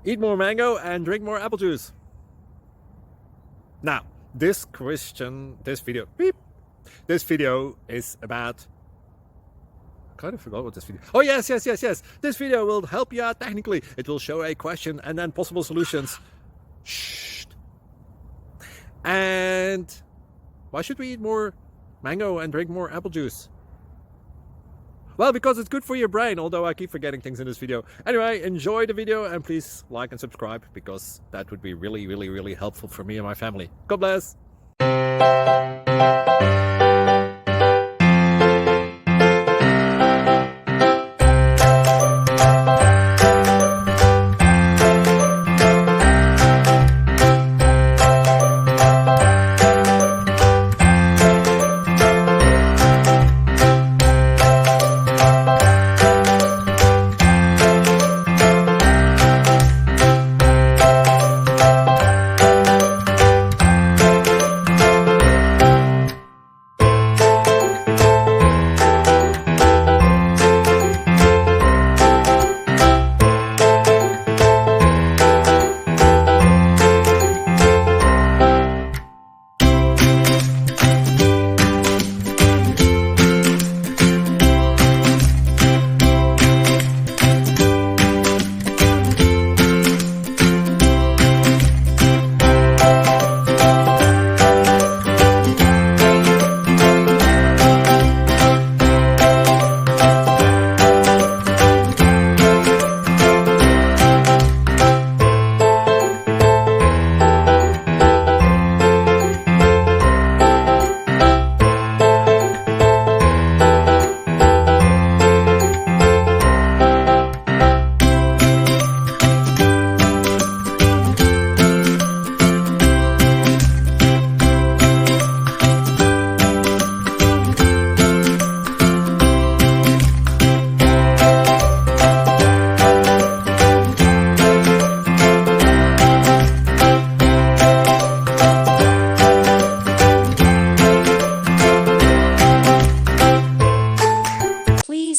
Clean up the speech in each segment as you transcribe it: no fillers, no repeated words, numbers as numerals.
Eat more mango and drink more apple juice. Now, this video is about, I kind of forgot what this video. Oh, yes. This video will help you out technically. It will show a question and then possible solutions. Shh. And why should we eat more mango and drink more apple juice? Well, because it's good for your brain, although I keep forgetting things in this video. Anyway, enjoy the video and please like and subscribe, because that would be really helpful for me and my family. God bless.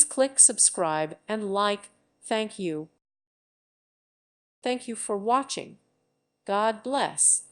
Click subscribe and like. Thank you. Thank you for watching. God bless.